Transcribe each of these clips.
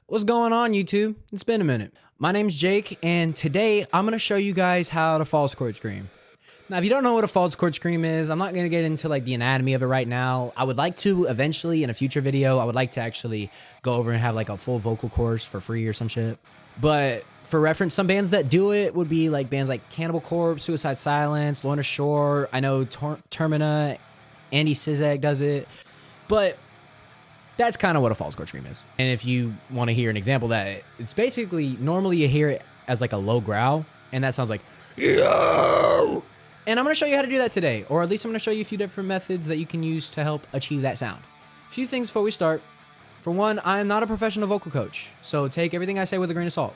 What's going on, YouTube? It's been a minute. My name's Jake, and today I'm going to show you guys how to false chord scream. Now, if you don't know what a false chord scream is, I'm not going to get into like the anatomy of it right now. I would like to eventually, in a future video, I would like to actually go over and have like a full vocal course for free or some shit. But for reference, some bands that do it would be like bands like Cannibal Corpse, Suicide Silence, Lorna Shore. I know Termina, Andy Sizek does it. But that's kind of what a false chord scream is. And if you want to hear an example of that, it's basically, normally you hear it as like a low growl, and that sounds like, yo! And I'm going to show you how to do that today, or at least I'm going to show you a few different methods that you can use to help achieve that sound. A few things before we start. For one, I am not a professional vocal coach, so take everything I say with a grain of salt.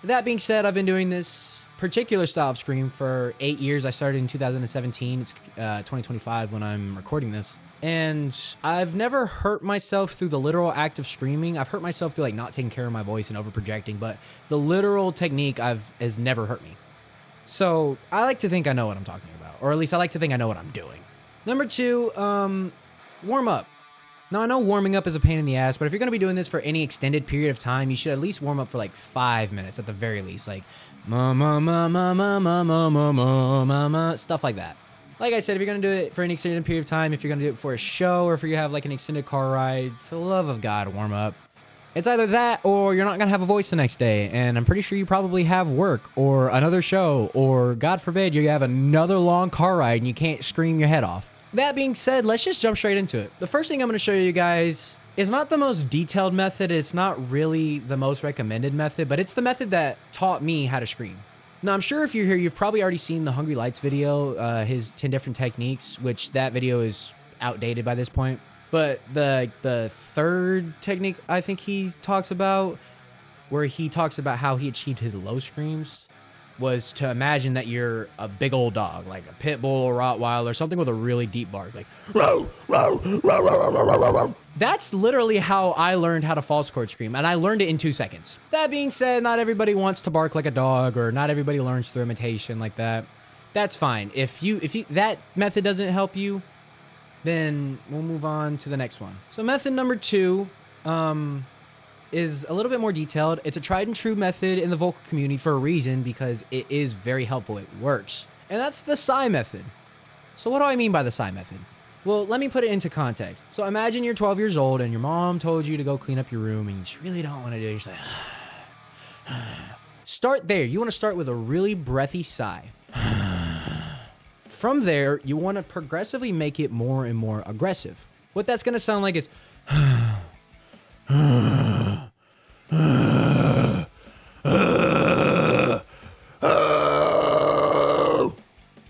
That being said, I've been doing this particular style of scream for 8 years. I started in 2017. It's 2025 when I'm recording this. And I've never hurt myself through the literal act of screaming. I've hurt myself through like not taking care of my voice and over projecting, but the literal technique has never hurt me. So I like to think I know what I'm talking about, or at least I like to think I know what I'm doing. Number two, warm up. Now I know warming up is a pain in the ass, but if you're gonna be doing this for any extended period of time, you should at least warm up for like 5 minutes at the very least, like ma ma ma ma ma ma ma ma ma ma ma, stuff like that. Like I said, if you're going to do it for an extended period of time, if you're going to do it for a show, or if you have like an extended car ride, for the love of God, warm up. It's either that or you're not going to have a voice the next day. And I'm pretty sure you probably have work or another show, or God forbid you have another long car ride and you can't scream your head off. That being said, let's just jump straight into it. The first thing I'm going to show you guys is not the most detailed method. It's not really the most recommended method, but it's the method that taught me how to scream. Now, I'm sure if you're here, you've probably already seen the Hungry Lights video, his 10 different techniques, which that video is outdated by this point. But the third technique I think he talks about, where he talks about how he achieved his low screams, was to imagine that you're a big old dog, like a pit bull or Rottweiler, something with a really deep bark, like row, row, row, row, row, row, row, row. That's literally how I learned how to false chord scream, and I learned it in 2 seconds. That being said, not everybody wants to bark like a dog, or not everybody learns through imitation like that. That's fine. If that method doesn't help you, then we'll move on to the next one. So method number 2, is a little bit more detailed. It's a tried and true method in the vocal community for a reason, because it is very helpful. It works. And that's the sigh method. So what do I mean by the sigh method? Well, let me put it into context. So imagine you're 12 years old and your mom told you to go clean up your room and you just really don't want to do it. You're just like, start there. You want to start with a really breathy sigh. From there, you want to progressively make it more and more aggressive. What that's going to sound like is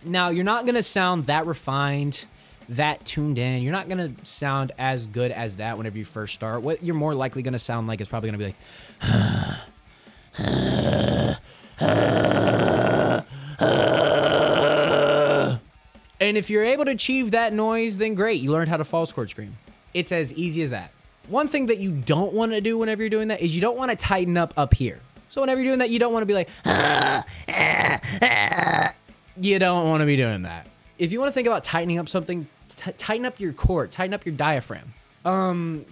now, you're not going to sound that refined, that tuned in. You're not going to sound as good as that whenever you first start. What you're more likely going to sound like is probably going to be like, and if you're able to achieve that noise, then great. You learned how to false chord scream. It's as easy as that. One thing that you don't want to do whenever you're doing that is you don't want to tighten up here. So whenever you're doing that, you don't want to be like, you don't want to be doing that. If you want to think about tightening up something, tighten up your core, tighten up your diaphragm.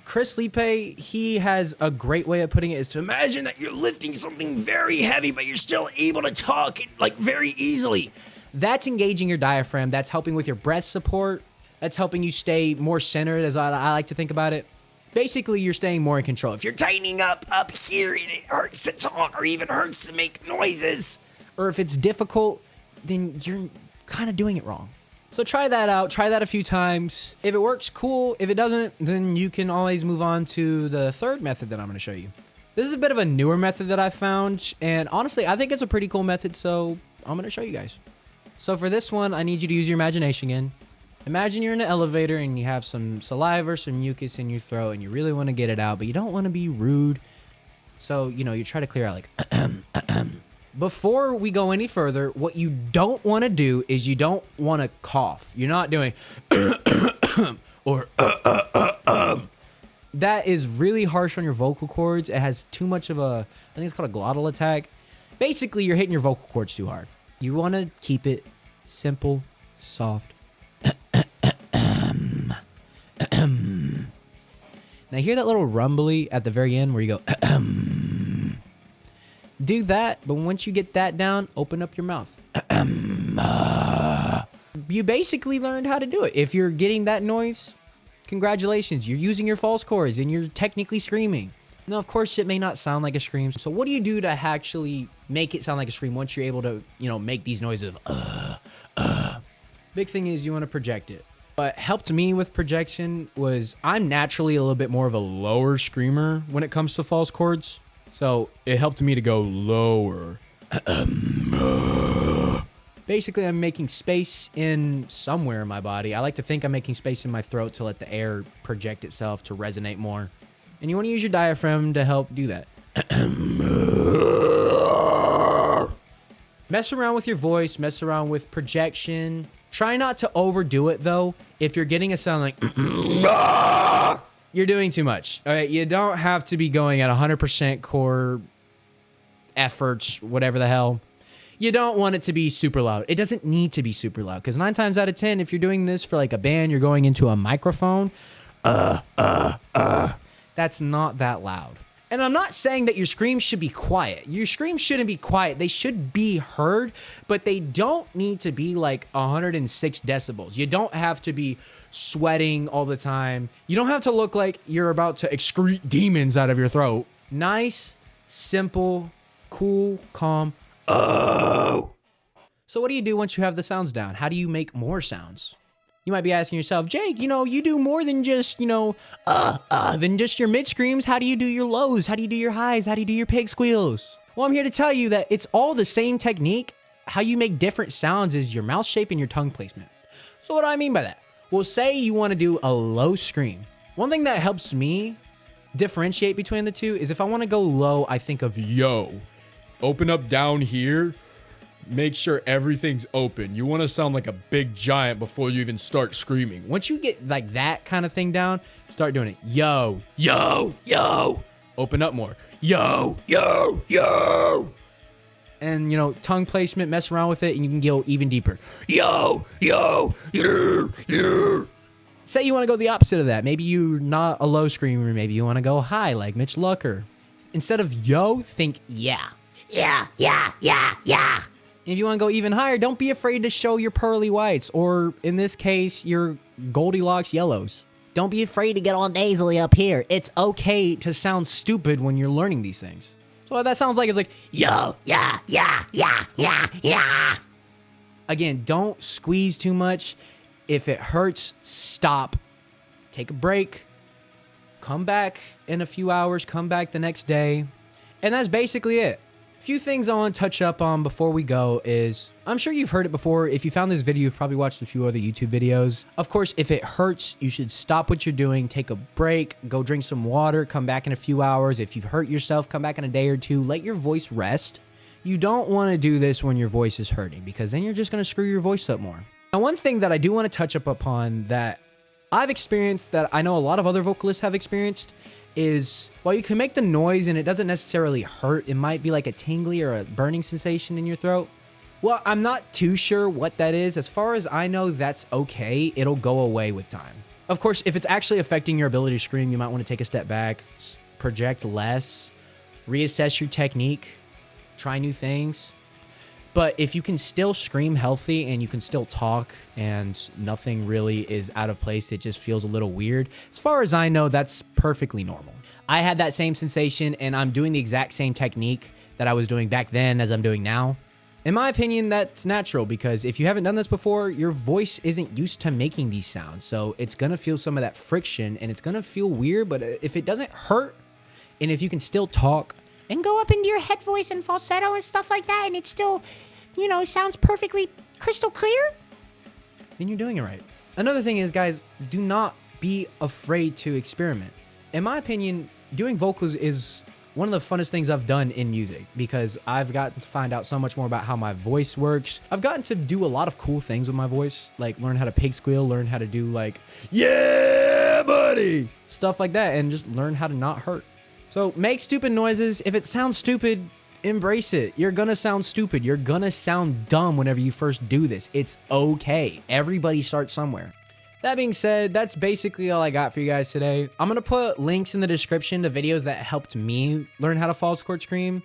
Chris Lipe, he has a great way of putting it, is to imagine that you're lifting something very heavy, but you're still able to talk like very easily. That's engaging your diaphragm. That's helping with your breath support. That's helping you stay more centered, as I like to think about it. Basically, you're staying more in control. If you're tightening up here and it hurts to talk or even hurts to make noises, or if it's difficult, then you're kind of doing it wrong. So try that out. Try that a few times. If it works, cool. If it doesn't, then you can always move on to the third method that I'm going to show you. This is a bit of a newer method that I found, and honestly, I think it's a pretty cool method, so I'm going to show you guys. So for this one, I need you to use your imagination again. Imagine you're in an elevator and you have some saliva or some mucus in your throat and you really want to get it out, but you don't want to be rude. So, you try to clear out like, Before we go any further, what you don't want to do is you don't want to cough. You're not doing or that is really harsh on your vocal cords. It has too much of I think it's called a glottal attack. Basically, you're hitting your vocal cords too hard. You want to keep it simple, soft. Now hear that little rumbly at the very end where you go Do that, but once you get that down, open up your mouth. You basically learned how to do it. If you're getting that noise, congratulations, you're using your false chords and you're technically screaming. Now, of course, it may not sound like a scream. So what do you do to actually make it sound like a scream once you're able to, make these noises of Big thing is you want to project it. What helped me with projection was I'm naturally a little bit more of a lower screamer when it comes to false chords. So it helped me to go lower. Basically, I'm making space in somewhere in my body. I like to think I'm making space in my throat to let the air project itself to resonate more. And you want to use your diaphragm to help do that. Mess around with your voice, mess around with projection. Try not to overdo it, though. If you're getting a sound like you're doing too much. All right, you don't have to be going at 100% core efforts, whatever the hell. You don't want it to be super loud. It doesn't need to be super loud, because 9 times out of 10, if you're doing this for like a band, you're going into a microphone. That's not that loud. And I'm not saying that your screams should be quiet. Your screams shouldn't be quiet. They should be heard, but they don't need to be like 106 decibels. You don't have to be sweating all the time. You don't have to look like you're about to excrete demons out of your throat. Nice, simple, cool, calm. Oh. So what do you do once you have the sounds down? How do you make more sounds? You might be asking yourself, Jake, you do more than just, than just your mid screams. How do you do your lows? How do you do your highs? How do you do your pig squeals? Well, I'm here to tell you that it's all the same technique. How you make different sounds is your mouth shape and your tongue placement. So what do I mean by that? Well, say you want to do a low scream. One thing that helps me differentiate between the two is if I want to go low, I think of yo. Open up down here. Make sure everything's open. You want to sound like a big giant before you even start screaming. Once you get like that kind of thing down, start doing it. Yo, yo, yo. Open up more. Yo, yo, yo. And, tongue placement, mess around with it, and you can go even deeper. Yo, yo, yo, yo. Say you want to go the opposite of that. Maybe you're not a low screamer. Maybe you want to go high like Mitch Lucker. Instead of yo, think yeah. Yeah, yeah, yeah, yeah. If you want to go even higher, don't be afraid to show your pearly whites, or in this case, your Goldilocks yellows. Don't be afraid to get all nasally up here. It's okay to sound stupid when you're learning these things. So what that sounds like is like, yo, yeah, yeah, yeah, yeah, yeah. Again, don't squeeze too much. If it hurts, stop. Take a break. Come back in a few hours. Come back the next day. And that's basically it. Few things I want to touch up on before we go is, I'm sure you've heard it before. If you found this video, you've probably watched a few other YouTube videos. Of course, if it hurts, you should stop what you're doing, take a break, go drink some water, come back in a few hours. If you've hurt yourself, come back in a day or two, let your voice rest. You don't want to do this when your voice is hurting, because then you're just going to screw your voice up more. Now, one thing that I do want to touch up upon that I've experienced, that I know a lot of other vocalists have experienced, is while you can make the noise and it doesn't necessarily hurt, it might be like a tingly or a burning sensation in your throat. Well, I'm not too sure what that is. As far as I know, that's okay. It'll go away with time. Of course, if it's actually affecting your ability to scream, you might want to take a step back, project less, reassess your technique, try new things. But if you can still scream healthy and you can still talk and nothing really is out of place, it just feels a little weird. As far as I know, that's perfectly normal. I had that same sensation and I'm doing the exact same technique that I was doing back then as I'm doing now. In my opinion, that's natural, because if you haven't done this before, your voice isn't used to making these sounds. So it's going to feel some of that friction and it's going to feel weird. But if it doesn't hurt and if you can still talk and go up into your head voice and falsetto and stuff like that, and it still, sounds perfectly crystal clear, then you're doing it right. Another thing is, guys, do not be afraid to experiment. In my opinion, doing vocals is one of the funnest things I've done in music, because I've gotten to find out so much more about how my voice works. I've gotten to do a lot of cool things with my voice, like learn how to pig squeal, learn how to do like, yeah, buddy, stuff like that, and just learn how to not hurt. So make stupid noises. If it sounds stupid, embrace it. You're gonna sound stupid. You're gonna sound dumb whenever you first do this. It's okay. Everybody starts somewhere. That being said, that's basically all I got for you guys today. I'm gonna put links in the description to videos that helped me learn how to false chord scream.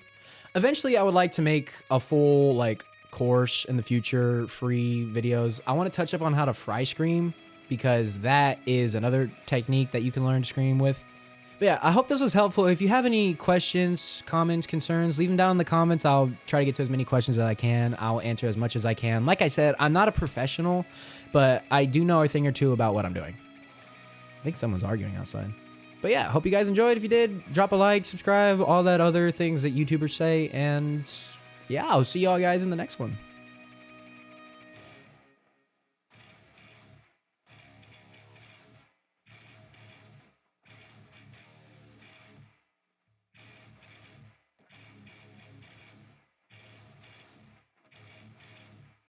Eventually, I would like to make a full like course in the future, free videos. I want to touch up on how to fry scream because that is another technique that you can learn to scream with. But yeah, I hope this was helpful. If you have any questions, comments, concerns, leave them down in the comments. I'll try to get to as many questions as I can. I'll answer as much as I can. Like I said, I'm not a professional, but I do know a thing or two about what I'm doing. I think someone's arguing outside. But yeah, hope you guys enjoyed. If you did, drop a like, subscribe, all that other things that YouTubers say. And yeah, I'll see y'all guys in the next one.